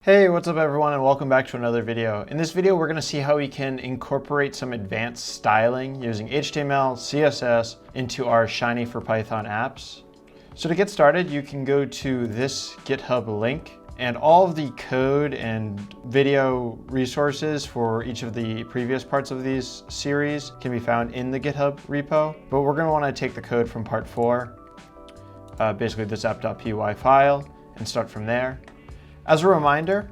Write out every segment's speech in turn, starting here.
Hey, what's up everyone, and welcome back to another video. In this video, we're going to see how we can incorporate some advanced styling using HTML, CSS into our Shiny for Python apps. So to get started, you can go to this GitHub link, and all of the code and video resources for each of the previous parts of these series can be found in the GitHub repo. But we're going to want to take the code from part 4, basically this app.py file, and start from there. As a reminder,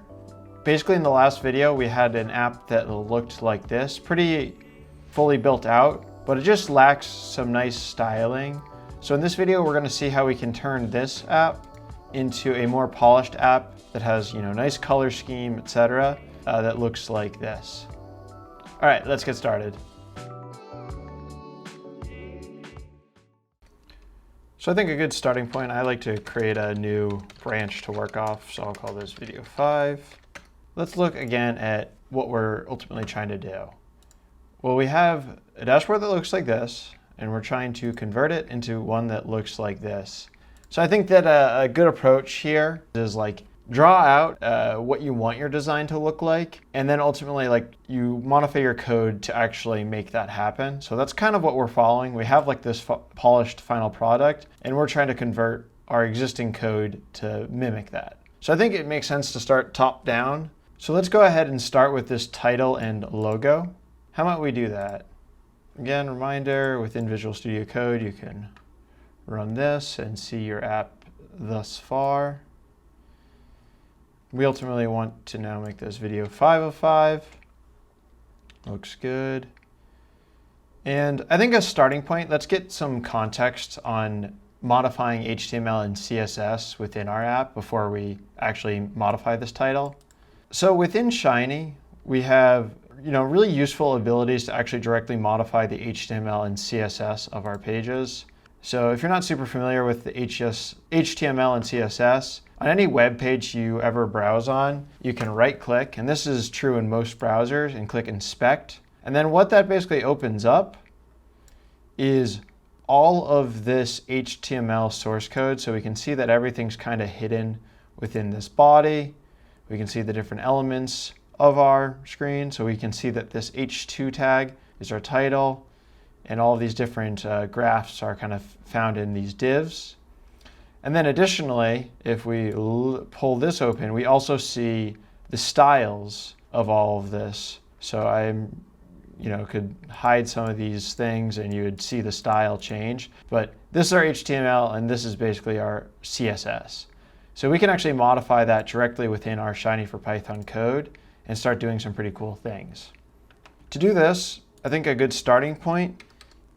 basically in the last video, we had an app that looked like this, pretty fully built out, but it just lacks some nice styling. So in this video, we're going to see how we can turn this app into a more polished app that has, nice color scheme, etc., that looks like this. All right, let's get started. So I think a good starting point, I like to create a new branch to work off. So I'll call this video 5. Let's look again at what we're ultimately trying to do. Well, we have a dashboard that looks like this, and we're trying to convert it into one that looks like this. So I think that a good approach here is draw out what you want your design to look like, and then ultimately you modify your code to actually make that happen. So that's kind of what we're following. We have this polished final product, and we're trying to convert our existing code to mimic that. So I think it makes sense to start top down. So let's go ahead and start with this title and logo. How might we do that? Again, reminder, within Visual Studio Code, you can run this and see your app thus far. We ultimately want to now make this video 5 of 5. Looks good. And I think as a starting point, let's get some context on modifying HTML and CSS within our app before we actually modify this title. So within Shiny, we have really useful abilities to actually directly modify the HTML and CSS of our pages. So if you're not super familiar with the HTML and CSS, on any web page you ever browse on, you can right-click, and this is true in most browsers, and click Inspect. And then what that basically opens up is all of this HTML source code. So we can see that everything's kind of hidden within this body. We can see the different elements of our screen. So we can see that this H2 tag is our title, and all of these different graphs are kind of found in these divs. And then additionally, if we pull this open, we also see the styles of all of this. So I could hide some of these things and you would see the style change. But this is our HTML and this is basically our CSS. So we can actually modify that directly within our Shiny for Python code and start doing some pretty cool things. To do this, I think a good starting point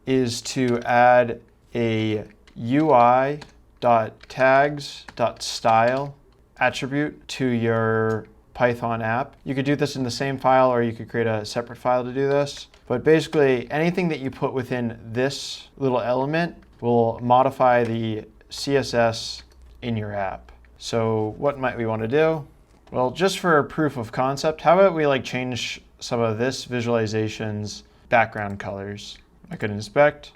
is to add a UI.tags.style attribute to your Python app. You could do this in the same file, or you could create a separate file to do this. But basically, anything that you put within this little element will modify the CSS in your app. So what might we want to do? Well, just for proof of concept, how about we change some of this visualization's background colors? I could inspect.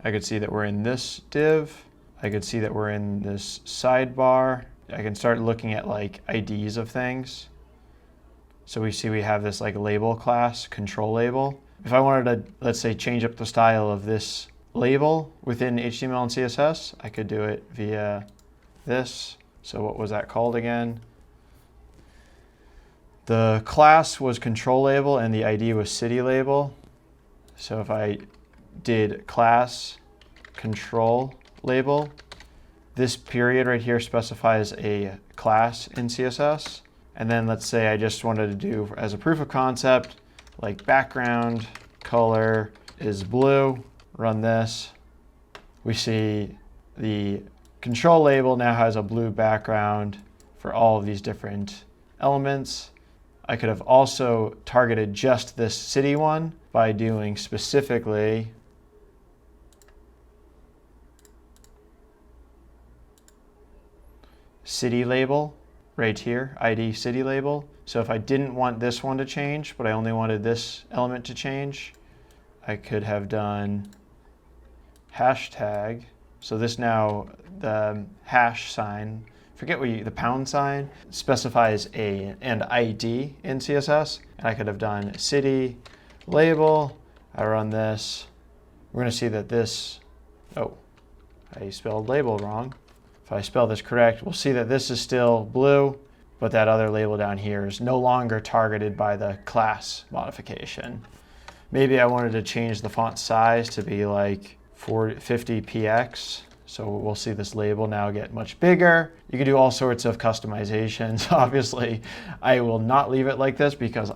I could see that we're in this div. I could see that we're in this sidebar. I can start looking at IDs of things. So we see we have this label class, control label. If I wanted to, let's say, change up the style of this label within HTML and CSS, I could do it via this. So what was that called again? The class was control label and the ID was city label. So if I did class control label, this period right here specifies a class in CSS. And then let's say I just wanted to do, as a proof of concept, background color is blue, run this. We see the control label now has a blue background for all of these different elements. I could have also targeted just this city one by doing specifically city label right here, ID city label. So if I didn't want this one to change, but I only wanted this element to change, I could have done hashtag. So this now, the hash sign forget the pound sign specifies an ID in CSS. And I could have done city, label. I run this. We're going to see that this, oh, I spelled label wrong. If I spell this correct, we'll see that this is still blue, but that other label down here is no longer targeted by the class modification. Maybe I wanted to change the font size to be like 50px. So we'll see this label now get much bigger. You can do all sorts of customizations. Obviously, I will not leave it like this because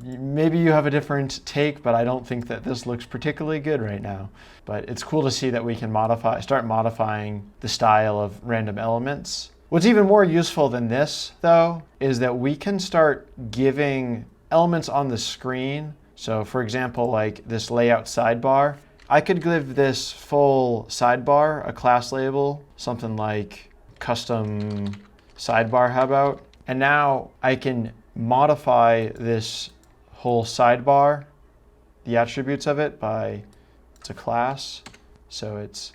maybe you have a different take, but I don't think that this looks particularly good right now. But it's cool to see that we can start modifying the style of random elements. What's even more useful than this, though, is that we can start giving elements on the screen. So for example, like this layout sidebar, I could give this full sidebar a class label, something like custom sidebar, how about? And now I can modify this whole sidebar, the attributes of it it's a class. So it's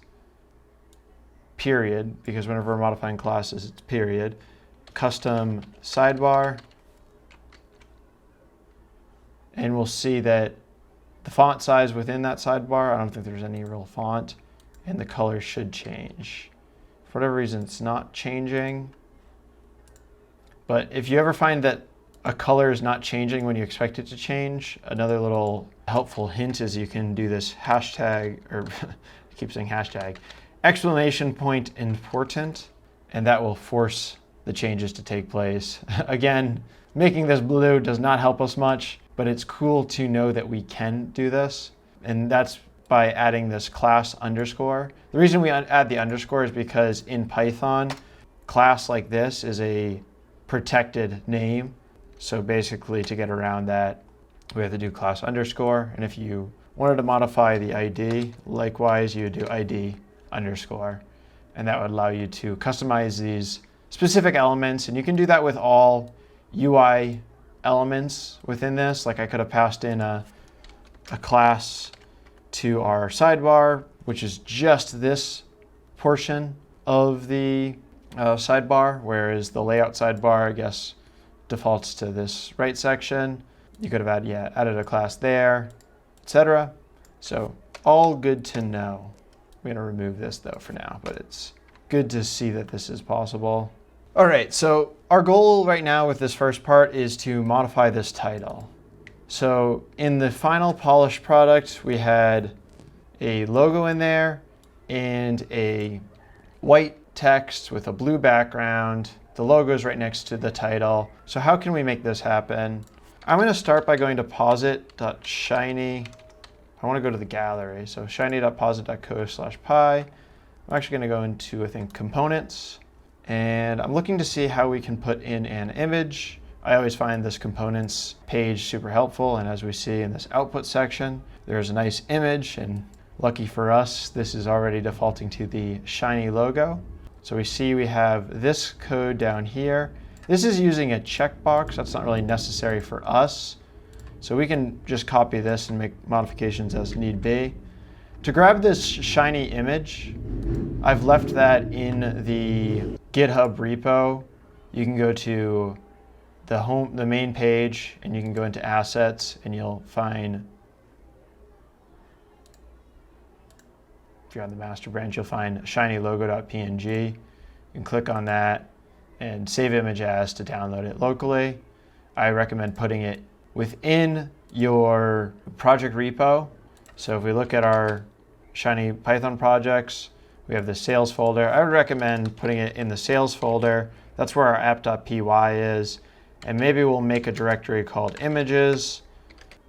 period, because whenever we're modifying classes, it's period. Custom sidebar. And we'll see that the font size within that sidebar, I don't think there's any real font, and the color should change. For whatever reason, it's not changing. But if you ever find that a color is not changing when you expect it to change, another little helpful hint is you can do this hashtag, or I keep saying hashtag, exclamation point important, and that will force the changes to take place. Again, making this blue does not help us much, but it's cool to know that we can do this. And that's by adding this class underscore. The reason we add the underscore is because in Python, class like this is a protected name. So basically to get around that, we have to do class underscore. And if you wanted to modify the ID, likewise, you would do ID underscore. And that would allow you to customize these specific elements. And you can do that with all UI elements within this. Like I could have passed in a class to our sidebar, which is just this portion of the sidebar, whereas the layout sidebar, I guess, defaults to this right section. You could have added a class there, etc. So all good to know. I'm going to remove this though for now, but it's good to see that this is possible. All right, so our goal right now with this first part is to modify this title. So in the final polished product, we had a logo in there and a white text with a blue background. The logo is right next to the title. So how can we make this happen? I'm going to start by going to posit.shiny. I want to go to the gallery. So shiny.posit.co/pi. I'm actually going to go into, I think, components. And I'm looking to see how we can put in an image. I always find this components page super helpful. And as we see in this output section, there's a nice image. And lucky for us, this is already defaulting to the Shiny logo. So we see we have this code down here. This is using a checkbox. That's not really necessary for us. So we can just copy this and make modifications as need be. To grab this Shiny image, I've left that in the GitHub repo. You can go to the main page, and you can go into assets, and you'll find, if you're on the master branch, you'll find shinylogo.png. You can click on that and save image as to download it locally. I recommend putting it within your project repo. So if we look at our Shiny Python projects, we have the sales folder. I would recommend putting it in the sales folder. That's where our app.py is. And maybe we'll make a directory called images.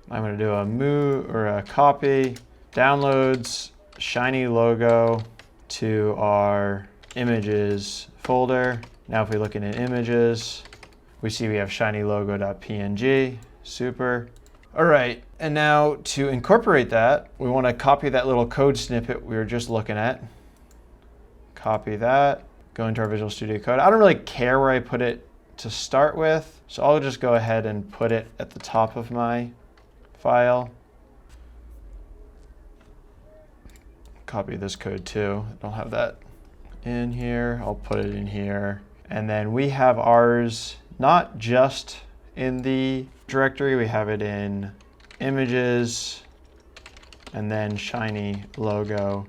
I'm going to do a move or a copy, downloads Shiny logo to our images folder. Now if we look in images, we see we have shinylogo.png. Super. All right, and now to incorporate that, we want to copy that little code snippet we were just looking at. Copy that, go into our Visual Studio Code. I don't really care where I put it to start with, so I'll just go ahead and put it at the top of my file. Copy this code too. I don't have that in here. I'll put it in here. And then we have ours not just in the directory, we have it in images and then shiny logo.png.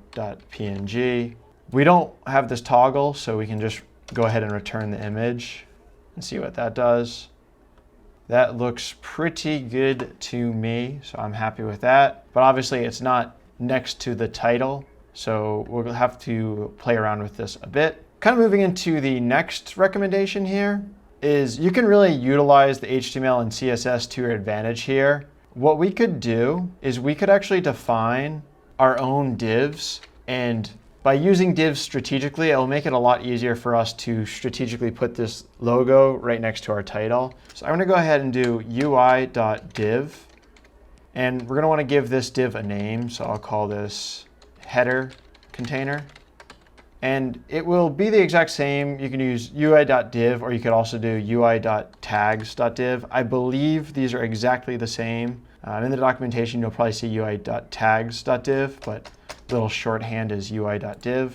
We don't have this toggle, so we can just go ahead and return the image and see what that does. That looks pretty good to me, so I'm happy with that. But obviously it's not next to the title, so we'll have to play around with this a bit. Kind of moving into the next recommendation here is you can really utilize the HTML and CSS to your advantage here. What we could do is we could actually define our own divs, and by using divs strategically, it'll make it a lot easier for us to strategically put this logo right next to our title. So I'm going to go ahead and do ui.div, and we're going to want to give this div a name. So I'll call this header container. And it will be the exact same. You can use ui.div, or you could also do ui.tags.div. I believe these are exactly the same. In the documentation, you'll probably see ui.tags.div, but little shorthand is ui.div.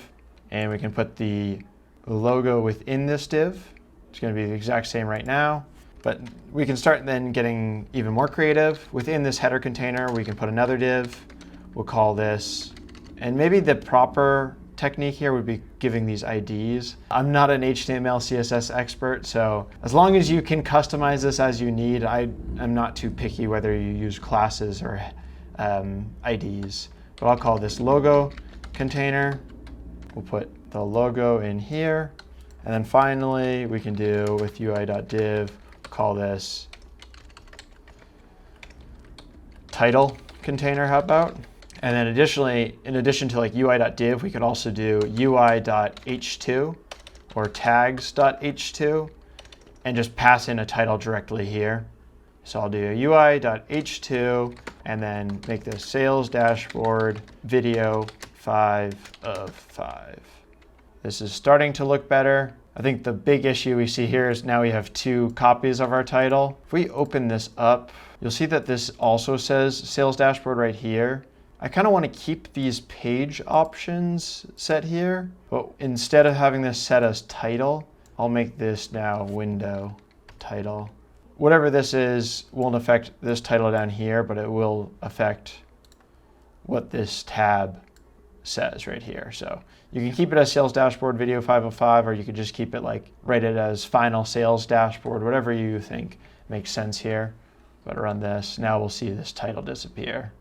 And we can put the logo within this div. It's going to be the exact same right now. But we can start then getting even more creative. Within this header container, we can put another div. We'll call this, and maybe the proper technique here would be giving these IDs. I'm not an HTML, CSS expert, so as long as you can customize this as you need, I'm not too picky whether you use classes or IDs. But I'll call this logo container. We'll put the logo in here. And then finally, we can do with ui.div, call this title container, how about? And then additionally, in addition to like ui.div, we could also do ui.h2 or tags.h2 and just pass in a title directly here. So I'll do ui.h2 and then make this sales dashboard video 5 of 5. This is starting to look better. I think the big issue we see here is now we have 2 copies of our title. If we open this up, you'll see that this also says sales dashboard right here. I kind of want to keep these page options set here, but instead of having this set as title, I'll make this now window title. Whatever this is won't affect this title down here, but it will affect what this tab says right here. So you can keep it as sales dashboard video 505, or you could just keep it like, write it as final sales dashboard, whatever you think makes sense here. But run this, now we'll see this title disappear.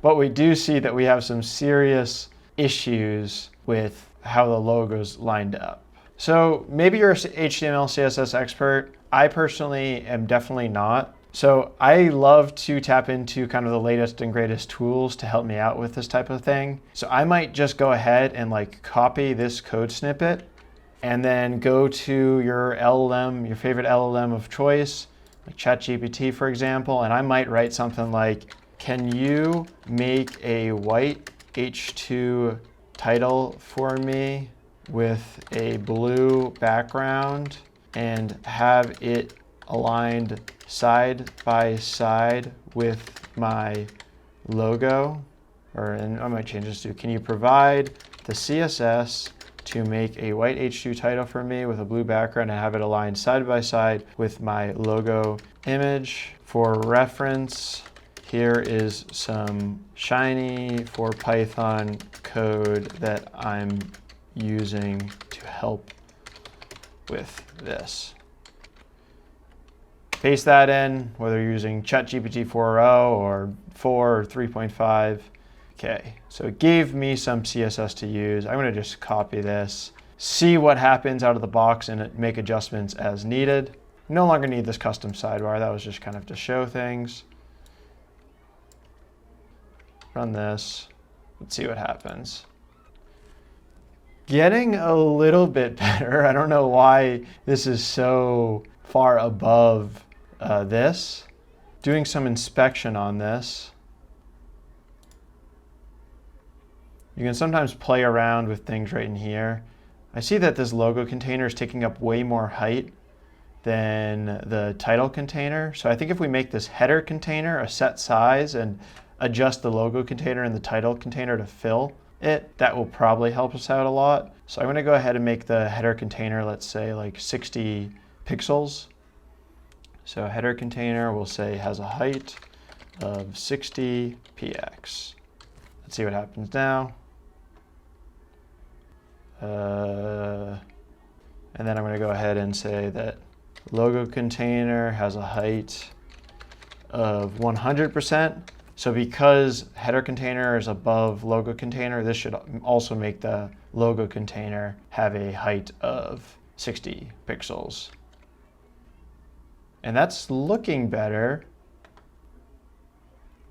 But we do see that we have some serious issues with how the logo's lined up. So maybe you're an HTML, CSS expert. I personally am definitely not. So I love to tap into kind of the latest and greatest tools to help me out with this type of thing. So I might just go ahead and like copy this code snippet and then go to your LLM, your favorite LLM of choice, like ChatGPT, for example, and I might write something like, can you make a white H2 title for me with a blue background and have it aligned side by side with my logo? And I might change this to, can you provide the CSS to make a white H2 title for me with a blue background and have it aligned side by side with my logo image? For reference, here is some shiny for Python code that I'm using to help with this. Paste that in, whether you're using ChatGPT 4.0 or 4 or 3.5. Okay, so it gave me some CSS to use. I'm going to just copy this, see what happens out of the box, and make adjustments as needed. No longer need this custom sidebar. That was just kind of to show things. Run this. Let's see what happens. Getting a little bit better. I don't know why this is so far above this. Doing some inspection on this. You can sometimes play around with things right in here. I see that this logo container is taking up way more height than the title container. So I think if we make this header container a set size and adjust the logo container and the title container to fill, it, that will probably help us out a lot. So I'm going to go ahead and make the header container, let's say like 60 pixels. So header container, we'll say has a height of 60 px. Let's see what happens now. And then I'm going to go ahead and say that logo container has a height of 100%. So because header container is above logo container, this should also make the logo container have a height of 60 pixels. And that's looking better.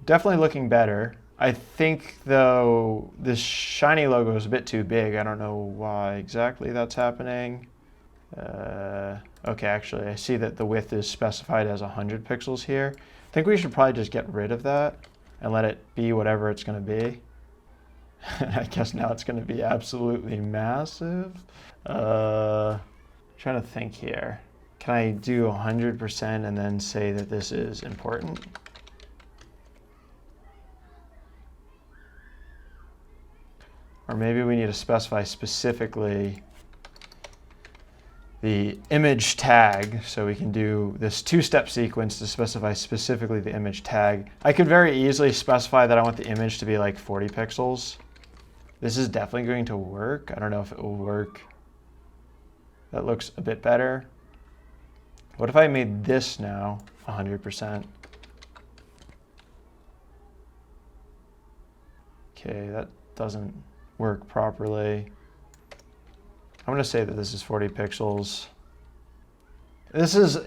Definitely looking better. I think, though, this shiny logo is a bit too big. I don't know why exactly that's happening. Okay, actually, I see that the width is specified as 100 pixels here. I think we should probably just get rid of that and let it be whatever it's going to be. I guess now it's going to be absolutely massive. Trying to think here. Can I do 100% and then say that this is important? Or maybe we need to specify specifically the image tag, so we can do this two-step sequence to specify specifically the image tag. I could very easily specify that I want the image to be like 40 pixels. This is definitely going to work. I don't know if it will work. That looks a bit better. What if I made this now 100%? Okay, that doesn't work properly. I'm going to say that this is 40 pixels. This is,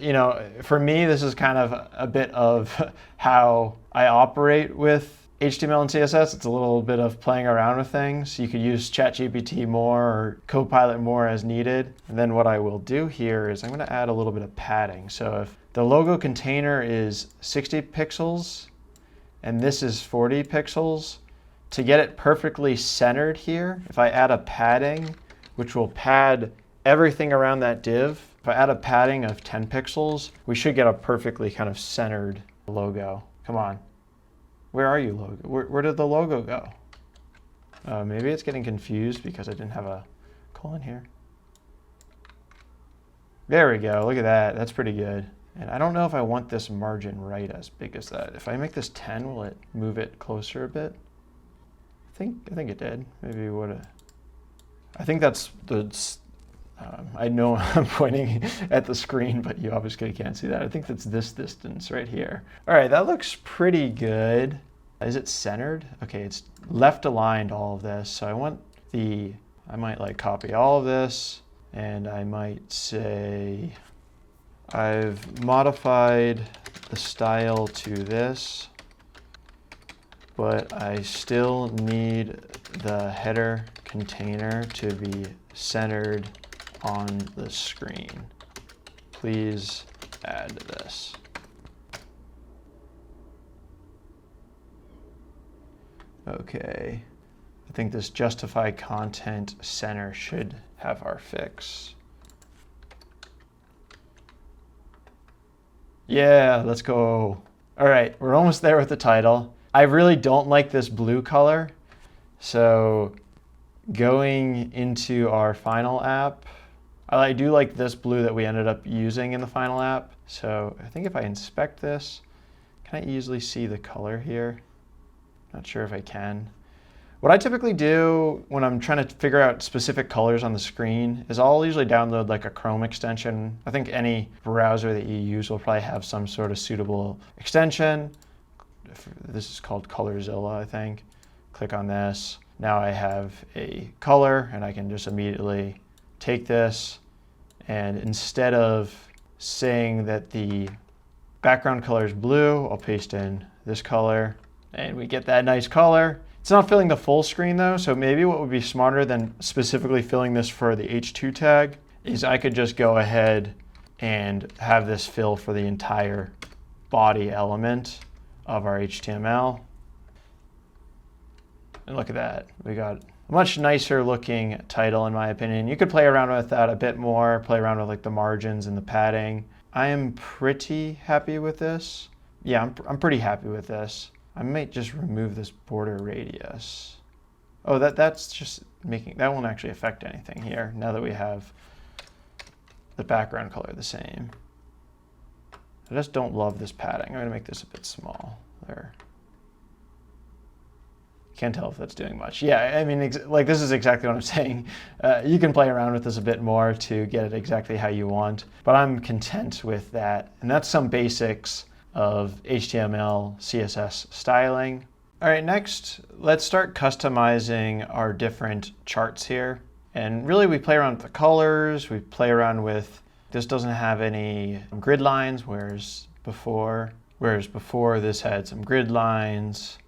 for me, this is kind of a bit of how I operate with HTML and CSS. It's a little bit of playing around with things. You could use ChatGPT more or Copilot more as needed. And then what I will do here is I'm going to add a little bit of padding. So if the logo container is 60 pixels and this is 40 pixels, to get it perfectly centered here, if I add a padding, which will pad everything around that div. If I add a padding of 10 pixels, we should get a perfectly kind of centered logo. Come on. Where are you, logo? Where did the logo go? Maybe it's getting confused because I didn't have a colon here. There we go. Look at that. That's pretty good. And I don't know if I want this margin right as big as that. If I make this 10, will it move it closer a bit? I think it did. Maybe what? I think that's the. I know I'm pointing at the screen, but you obviously can't see that. I think that's this distance right here. All right, that looks pretty good. Is it centered? Okay, it's left aligned, all of this. So I might like copy all of this, and I might say, I've modified the style to this, but I still need the header container to be centered on the screen. Please add this. Okay, I think this justify content center should have our fix. Yeah, let's go. All right, we're almost there with the title. I really don't like this blue color. So going into our final app, I do like this blue that we ended up using in the final app. So I think if I inspect this, can I easily see the color here? Not sure if I can. What I typically do when I'm trying to figure out specific colors on the screen is I'll usually download like a Chrome extension. I think any browser that you use will probably have some sort of suitable extension. This is called Colorzilla, I think. Click on this. Now I have a color, and I can just immediately take this, and instead of saying that the background color is blue, I'll paste in this color, and we get that nice color. It's not filling the full screen though, so maybe what would be smarter than specifically filling this for the H2 tag is I could just go ahead and have this fill for the entire body element of our HTML. And look at that. We got a much nicer looking title in my opinion. You could play around with that a bit more, play around with like the margins and the padding. I am pretty happy with this. Yeah, I'm pretty happy with this. I might just remove this border radius. Oh, that's just making, that won't actually affect anything here now that we have the background color the same. I just don't love this padding. I'm going to make this a bit small there. Can't tell if that's doing much. Yeah, I mean, like this is exactly what I'm saying. You can play around with this a bit more to get it exactly how you want, but I'm content with that. And that's some basics of HTML, CSS styling. All right, next, let's start customizing our different charts here. And really, we play around with the colors. We play around with, this doesn't have any grid lines, whereas before this had some grid lines.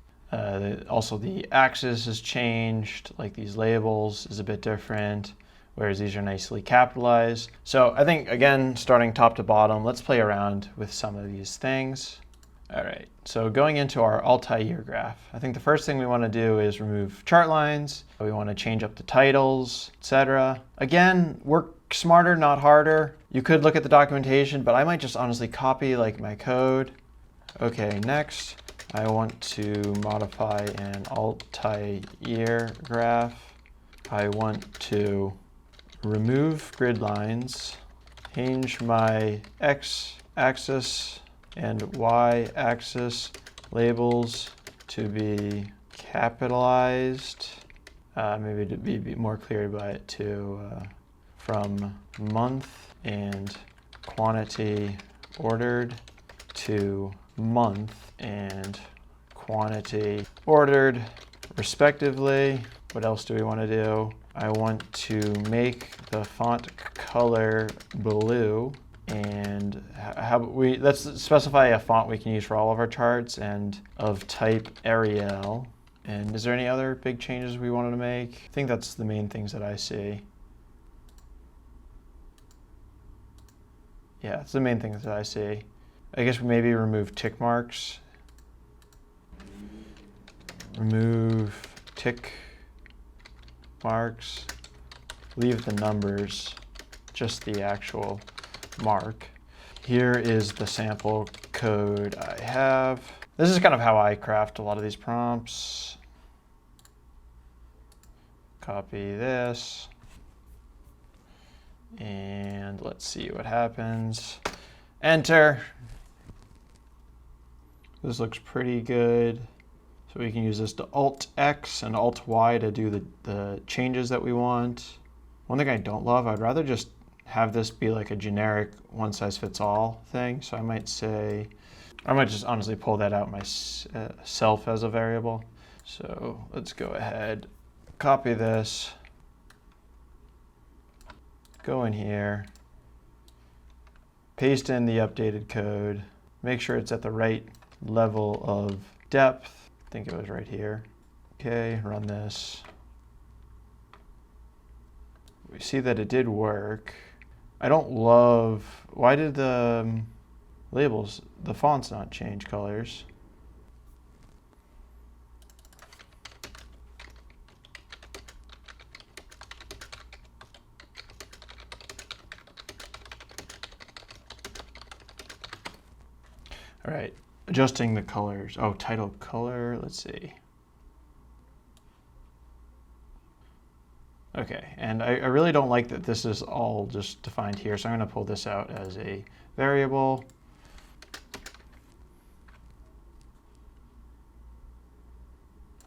Also, the axis has changed, like these labels is a bit different, whereas these are nicely capitalized. So I think, again, starting top to bottom, let's play around with some of these things. All right, so going into our Altair graph, I think the first thing we want to do is remove chart lines. We want to change up the titles, etc. Again, work smarter, not harder. You could look at the documentation, but I might just honestly copy like my code. Okay, next, I want to modify an Altair graph. I want to remove grid lines, change my x-axis and y-axis labels to be capitalized. Maybe to be more clear by it to from month and quantity ordered to month and quantity ordered respectively. What else do we want to do? I want to make the font color blue, and let's specify a font we can use for all of our charts and of type Arial. And is there any other big changes we wanted to make? I think that's the main things that I see. Yeah, it's the main things that I see. I guess we maybe remove tick marks. Remove tick marks. Leave the numbers, just the actual mark. Here is the sample code I have. This is kind of how I craft a lot of these prompts. Copy this. And let's see what happens. Enter. This looks pretty good. So we can use this to Alt-X and Alt-Y to do the changes that we want. One thing I don't love, I'd rather just have this be like a generic one-size-fits-all thing. So I might say, I might just honestly pull that out myself as a variable. So let's go ahead, copy this, go in here, paste in the updated code, make sure it's at the right level of depth. I think it was right here. Okay, run this. We see that it did work. I don't love, why did the labels, the fonts not change colors? All right, adjusting the colors. Oh, title color, let's see. Okay, and I really don't like that this is all just defined here, so I'm going to pull this out as a variable.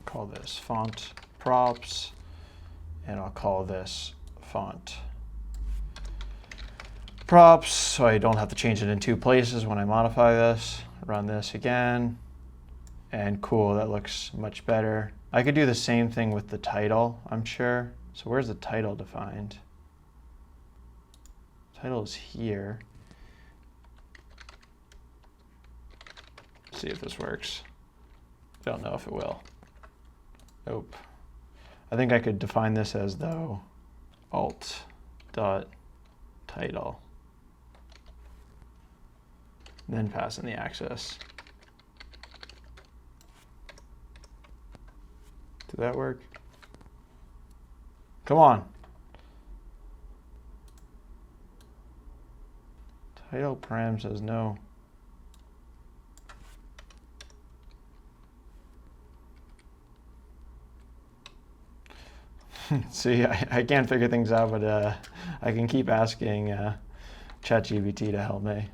Call this font props, and I'll call this font props, so I don't have to change it in two places when I modify this. Run this again, and cool, that looks much better. I could do the same thing with the title, I'm sure. So where's the title defined? Title is here. Let's see if this works. I don't know if it will. Nope. I think I could define this as though alt.title. Then pass in the axis. Did that work? Come on. Title param says no. See, I can't figure things out, but I can keep asking ChatGPT to help me.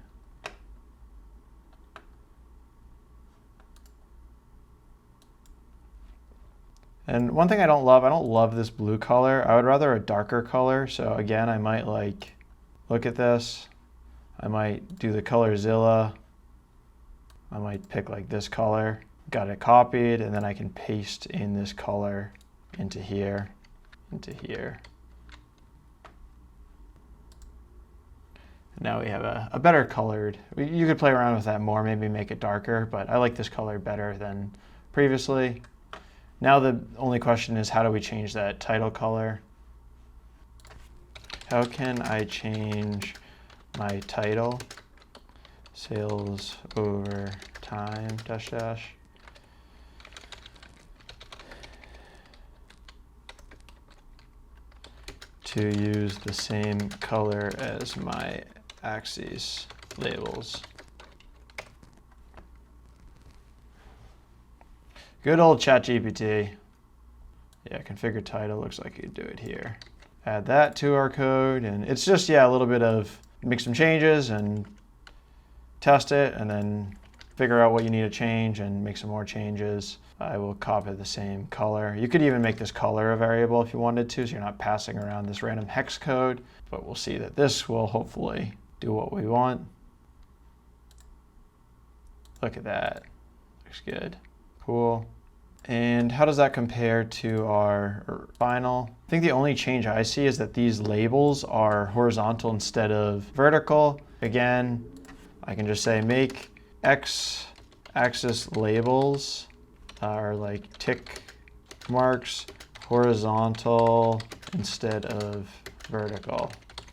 And one thing I don't love this blue color. I would rather a darker color. So again, I might like, look at this. I might do the ColorZilla. I might pick like this color. Got it copied, and then I can paste in this color into here, into here. Now we have a better colored. You could play around with that more, maybe make it darker, but I like this color better than previously. Now the only question is, how do we change that title color? How can I change my title? Sales over time, dash dash. To use the same color as my axes labels. Good old ChatGPT. Yeah, configure title, looks like you could do it here. Add that to our code, and it's just, yeah, a little bit of make some changes and test it, and then figure out what you need to change and make some more changes. I will copy the same color. You could even make this color a variable if you wanted to, so you're not passing around this random hex code, but we'll see that this will hopefully do what we want. Look at that, looks good. Cool. And how does that compare to our final? I think the only change I see is that these labels are horizontal instead of vertical. Again, I can just say make x-axis labels are like tick marks horizontal instead of vertical.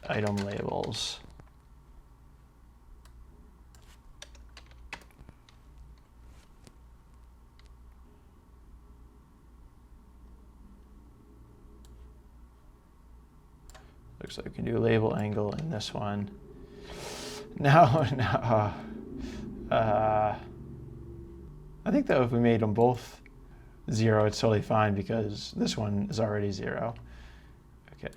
Item labels. Looks like we can do label angle in this one. I think though if we made them both 0, it's totally fine because this one is already 0. Okay.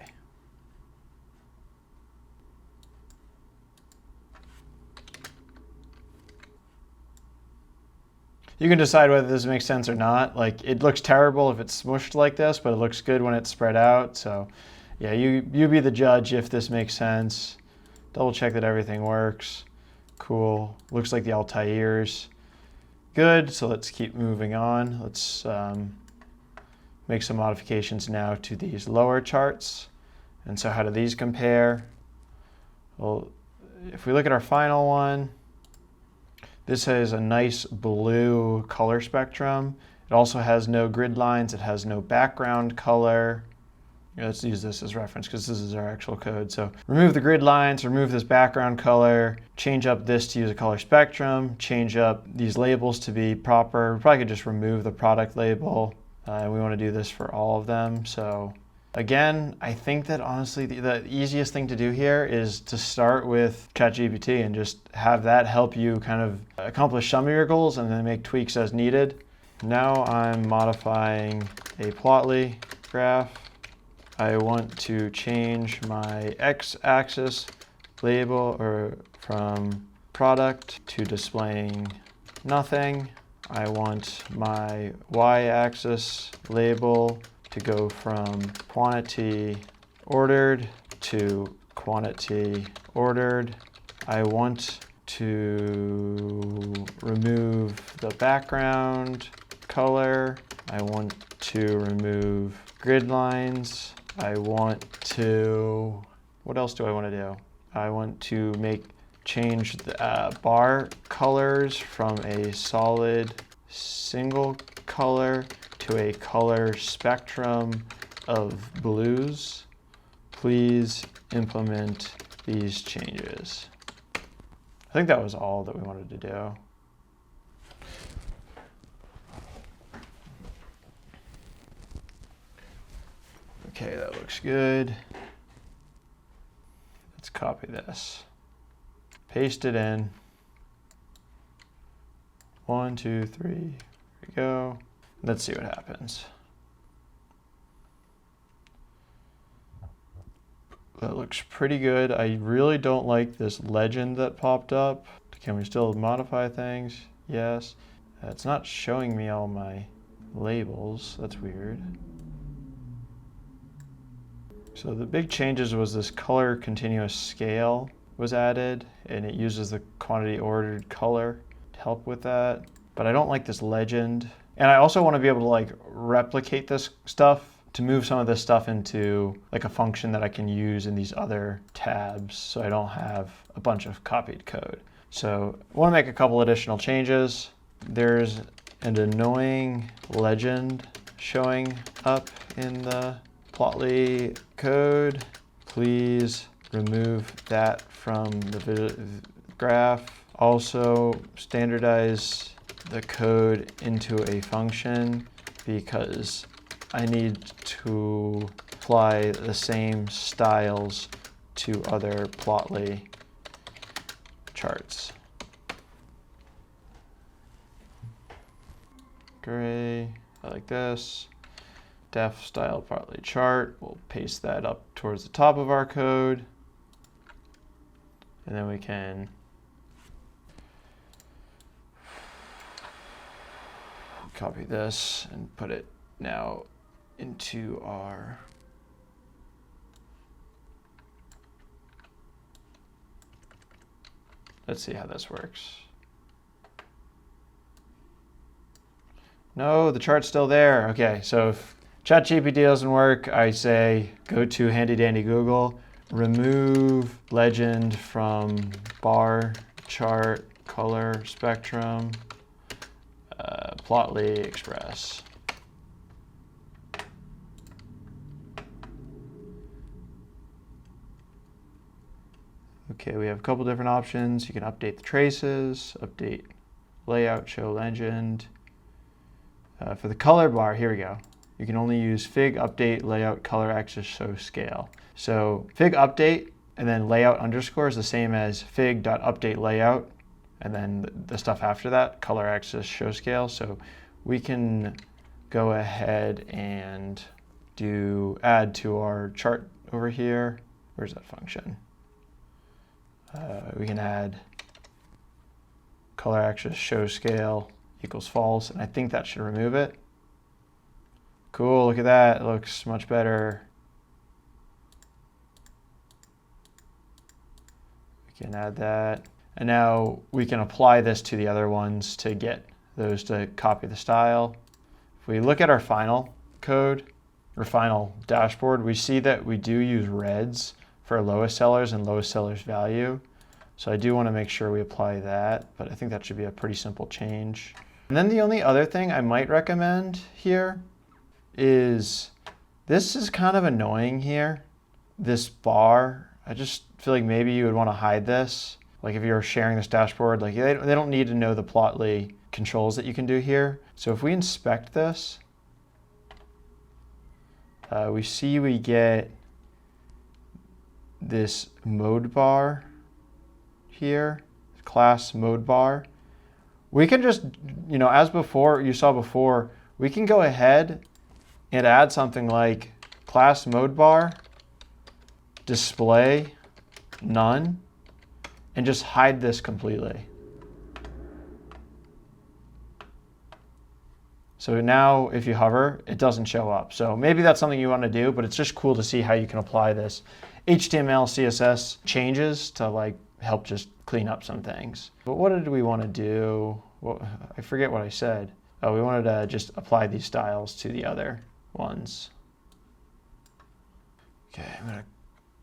You can decide whether this makes sense or not. Like, it looks terrible if it's smooshed like this, but it looks good when it's spread out. So yeah, you be the judge if this makes sense. Double check that everything works. Cool. Looks like the Altair's good. So let's keep moving on. Let's make some modifications now to these lower charts. And so how do these compare? Well, if we look at our final one, this has a nice blue color spectrum. It also has no grid lines. It has no background color. Let's use this as reference because this is our actual code. So remove the grid lines, remove this background color, change up this to use a color spectrum, change up these labels to be proper. We probably could just remove the product label. And we want to do this for all of them. So again, I think that honestly the easiest thing to do here is to start with ChatGPT and just have that help you kind of accomplish some of your goals and then make tweaks as needed. Now I'm modifying a Plotly graph. I want to change my x-axis label from product to displaying nothing. I want my y-axis label to go from quantity ordered to quantity ordered. I want to remove the background color. I want to remove grid lines. I want to, what else do I want to do? I want to change the bar colors from a solid single color to a color spectrum of blues. Please implement these changes. I think that was all that we wanted to do. Okay, that looks good. Let's copy this. Paste it in. 1, 2, 3, here we go. Let's see what happens. That looks pretty good. I really don't like this legend that popped up. Can we still modify things? Yes. It's not showing me all my labels. That's weird. So the big changes was this color continuous scale was added, and it uses the quantity ordered color to help with that. But I don't like this legend. And I also want to be able to like replicate this stuff to move some of this stuff into like a function that I can use in these other tabs so I don't have a bunch of copied code. So I want to make a couple additional changes. There's an annoying legend showing up in the Plotly code. Please remove that from the graph. Also standardize the code into a function because I need to apply the same styles to other Plotly charts. Gray, I like this. Def style Plotly chart. We'll paste that up towards the top of our code. And then we can copy this and put it now into our let's see how this works. No, the chart's still there. Okay, so if ChatGPT doesn't work, I say go to handy dandy Google, remove legend from bar chart color spectrum, Plotly Express. Okay, we have a couple different options. You can update the traces, update layout, show legend. For the color bar, here we go. You can only use fig update layout color axis show scale. So fig update and then layout underscore is the same as fig.update layout and then the stuff after that, color axis show scale. So we can go ahead and add to our chart over here. Where's that function? We can add color axis show scale equals false, and I think that should remove it. Cool, look at that, it looks much better. We can add that. And now we can apply this to the other ones to get those to copy the style. If we look at our final code, or final dashboard, we see that we do use reds for lowest sellers and lowest sellers value. So I do want to make sure we apply that, but I think that should be a pretty simple change. And then the only other thing I might recommend here is, this is kind of annoying here, this bar. I just feel like maybe you would want to hide this. Like if you're sharing this dashboard, like they don't need to know the Plotly controls that you can do here. So if we inspect this, we see we get this mode bar here, class mode bar. We can just, as before, you saw before, we can go ahead and add something like class mode bar, display none, and just hide this completely. So now if you hover, it doesn't show up. So maybe that's something you want to do, but it's just cool to see how you can apply this HTML, CSS changes to like help just clean up some things. But what did we want to do? Well, I forget what I said. Oh, we wanted to just apply these styles to the other ones. Okay, I'm going to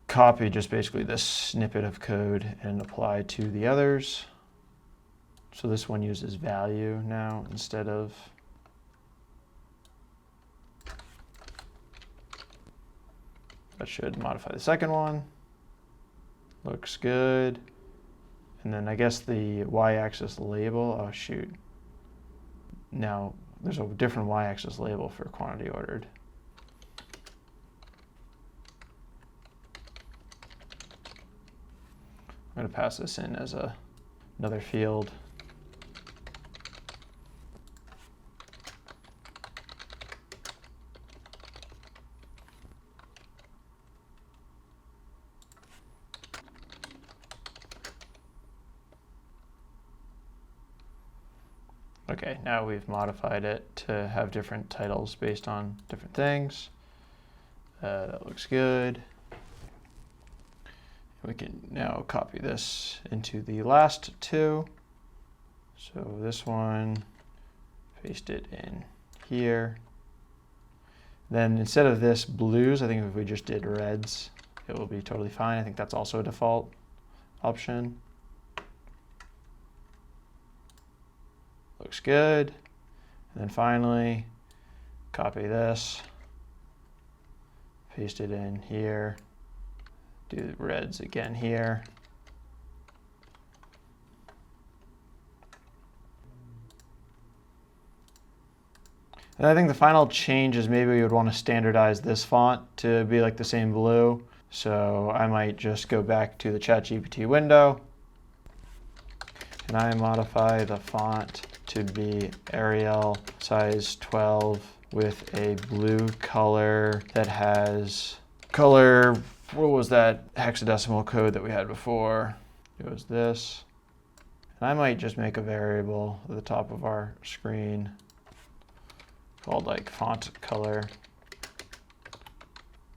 copy just basically this snippet of code and apply to the others. So this one uses value now instead of that should modify the second one. Looks good. And then I guess the y-axis label, oh shoot. Now there's a different y-axis label for quantity ordered. I'm going to pass this in as another field. Okay, now we've modified it to have different titles based on different things. That looks good. We can now copy this into the last two. So this one, paste it in here. Then instead of this blues, I think if we just did reds, it will be totally fine. I think that's also a default option. Looks good. And then finally, copy this, paste it in here, do the reds again here. And I think the final change is maybe we would want to standardize this font to be like the same blue. So I might just go back to the ChatGPT window. And I modify the font to be Arial size 12 with a blue color that has color, what was that hexadecimal code that we had before? It was this. And I might just make a variable at the top of our screen called like font color,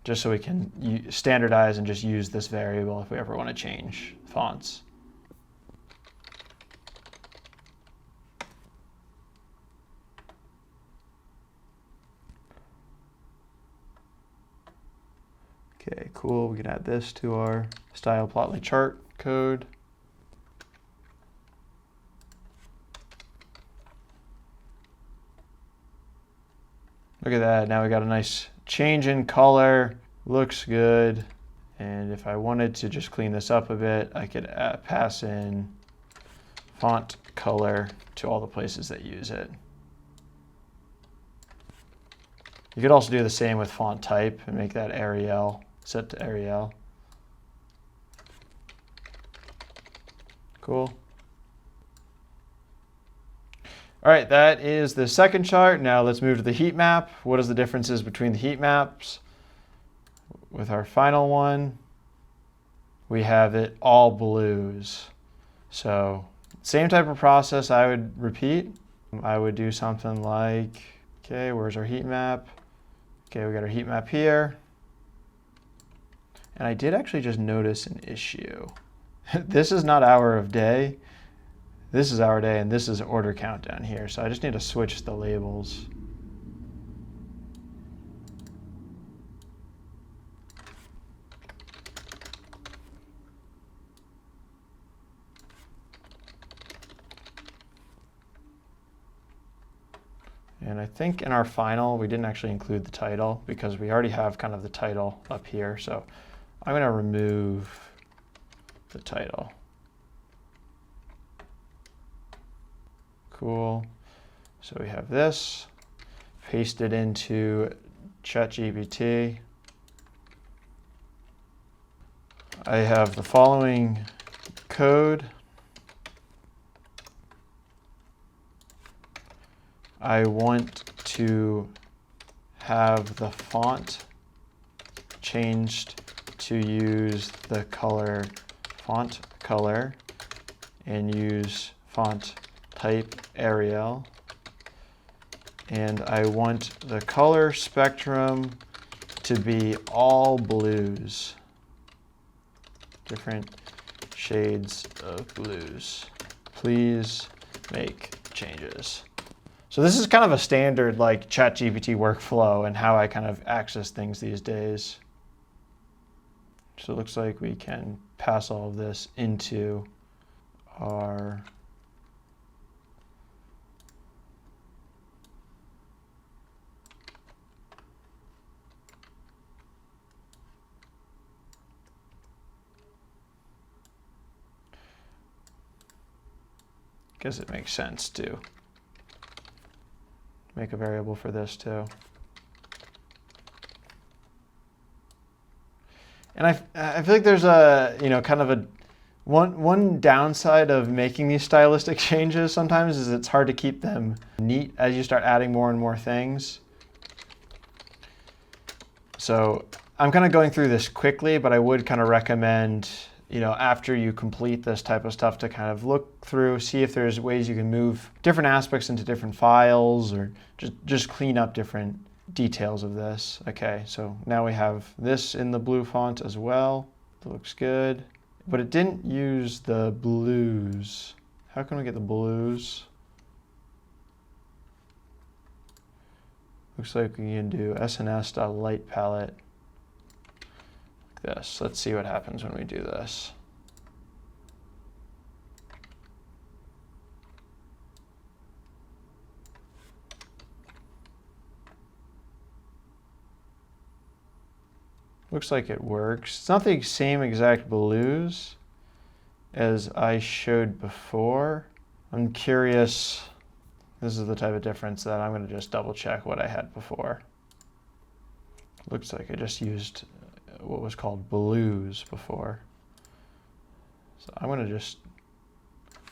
just so we can standardize and just use this variable if we ever want to change fonts. Okay, cool. We can add this to our style plotly chart code. Look at that. Now we got a nice change in color. Looks good. And if I wanted to just clean this up a bit, I could pass in font color to all the places that use it. You could also do the same with font type and make that Arial, set to Arial. Cool. All right, that is the second chart. Now let's move to the heat map. What is the differences between the heat maps? With our final one, we have it all blues. So same type of process I would repeat. I would do something like, okay, where's our heat map? Okay, we got our heat map here. And I did actually just notice an issue. This is not hour of day. This is our day, and this is order count down here. So I just need to switch the labels. And I think in our final, we didn't actually include the title because we already have kind of the title up here. So I'm going to remove the title. Cool. So we have this, paste it into ChatGPT. I have the following code. I want to have the font changed to use the color font color and use font type Arial. And I want the color spectrum to be all blues, different shades of blues. Please make changes. So this is kind of a standard like ChatGPT workflow and how I kind of access things these days. So it looks like we can pass all of this into our guess it makes sense to make a variable for this too. And I feel like there's a, kind of a one downside of making these stylistic changes sometimes is it's hard to keep them neat as you start adding more and more things. So I'm kind of going through this quickly, but I would kind of recommend after you complete this type of stuff, to kind of look through, see if there's ways you can move different aspects into different files, or just clean up different details of this. Okay, so now we have this in the blue font as well. It looks good, but it didn't use the blues. How can we get the blues? Looks like we can do sns.light palette like this. Let's see what happens when we do this. Looks like it works. It's not the same exact blues as I showed before. I'm curious. This is the type of difference that I'm going to just double check what I had before. Looks like I just used what was called blues before. So I'm going to just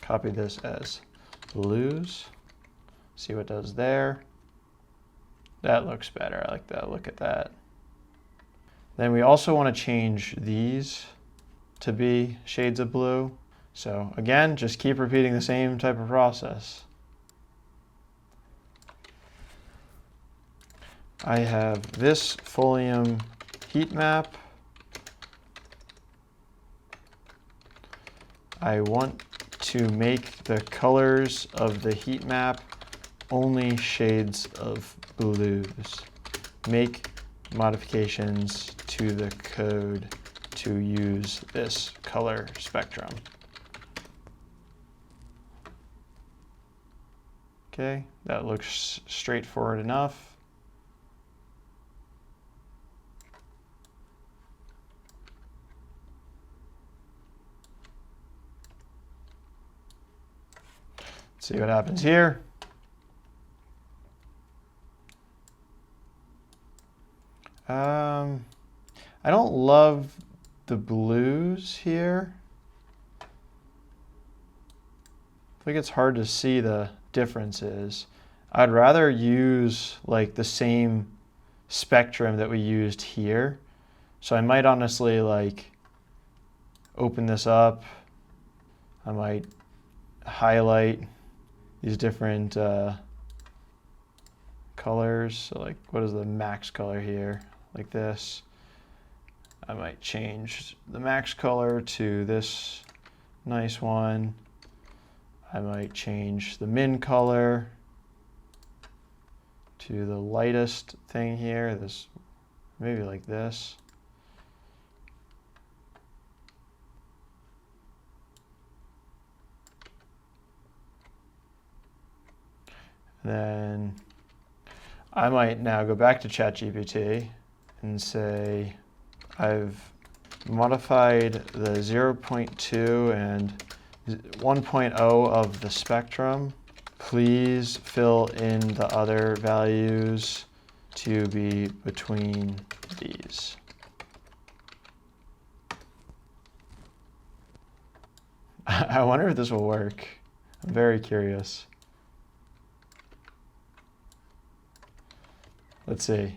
copy this as blues. See what it does there. That looks better. I like that. Look at that. Then we also want to change these to be shades of blue. So again, just keep repeating the same type of process. I have this Folium heat map. I want to make the colors of the heat map only shades of blues. Make modifications to the code to use this color spectrum. Okay, that looks straightforward enough. Let's see what happens here. I don't love the blues here. I think it's hard to see the differences. I'd rather use like the same spectrum that we used here. So I might honestly like open this up. I might highlight these different colors. So like, what is the max color here? Like this. I might change the max color to this nice one. I might change the min color to the lightest thing here. This, maybe like this. Then I might now go back to ChatGPT and say, I've modified the 0.2 and 1.0 of the spectrum. Please fill in the other values to be between these. I wonder if this will work. I'm very curious. Let's see.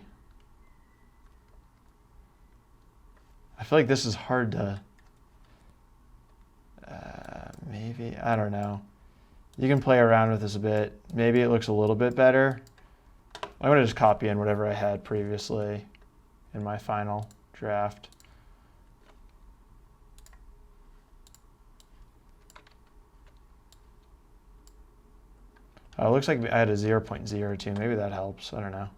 I feel like this is hard to, maybe, I don't know. You can play around with this a bit. Maybe it looks a little bit better. I'm going to just copy in whatever I had previously in my final draft. It looks like I had a 0.02. Maybe that helps. I don't know.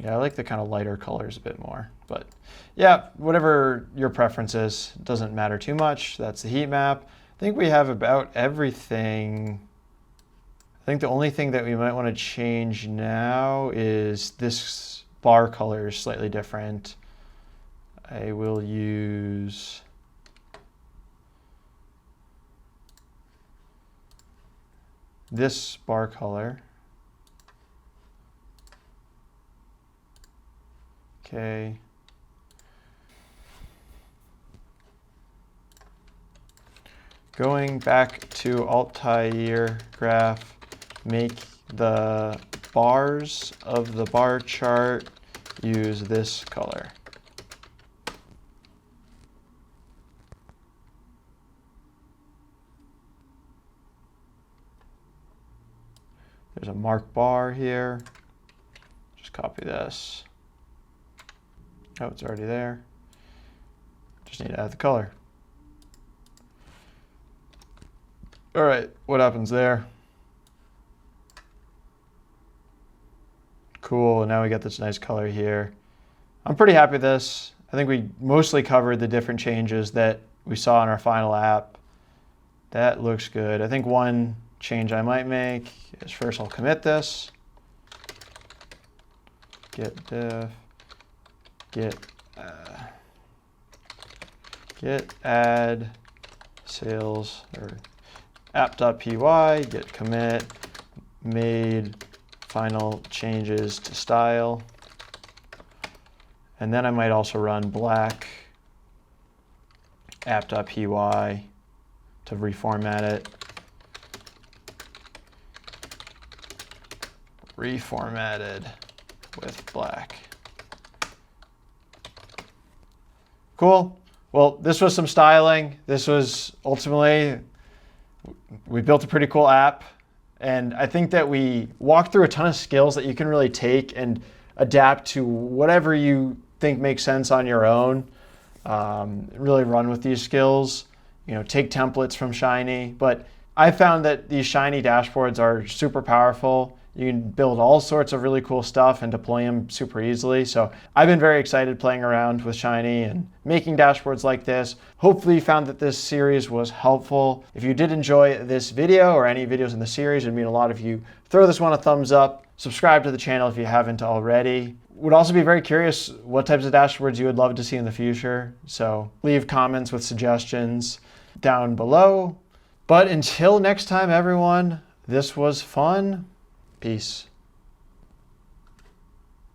Yeah, I like the kind of lighter colors a bit more. But yeah, whatever your preference is, doesn't matter too much. That's the heat map. I think we have about everything. I think the only thing that we might want to change now is this bar color is slightly different. I will use this bar color. Okay. Going back to Altair graph, make the bars of the bar chart use this color. There's a mark bar here. Just copy this. Oh, it's already there. Just need to add the color. All right, what happens there? Cool, and now we got this nice color here. I'm pretty happy with this. I think we mostly covered the different changes that we saw in our final app. That looks good. I think one change I might make is first I'll commit this. Git diff, git add sales or app.py, git commit, made final changes to style. And then I might also run black app.py to reformat it. Reformatted with black. Cool. Well, this was some styling. This was ultimately, we built a pretty cool app. And I think that we walked through a ton of skills that you can really take and adapt to whatever you think makes sense on your own. Really run with these skills. You know, take templates from Shiny. But I found that these Shiny dashboards are super powerful. You can build all sorts of really cool stuff and deploy them super easily. So I've been very excited playing around with Shiny and making dashboards like this. Hopefully you found that this series was helpful. If you did enjoy this video or any videos in the series, it'd mean a lot if you throw this one a thumbs up. Subscribe to the channel if you haven't already. Would also be very curious what types of dashboards you would love to see in the future. So leave comments with suggestions down below. But until next time, everyone, this was fun. Peace.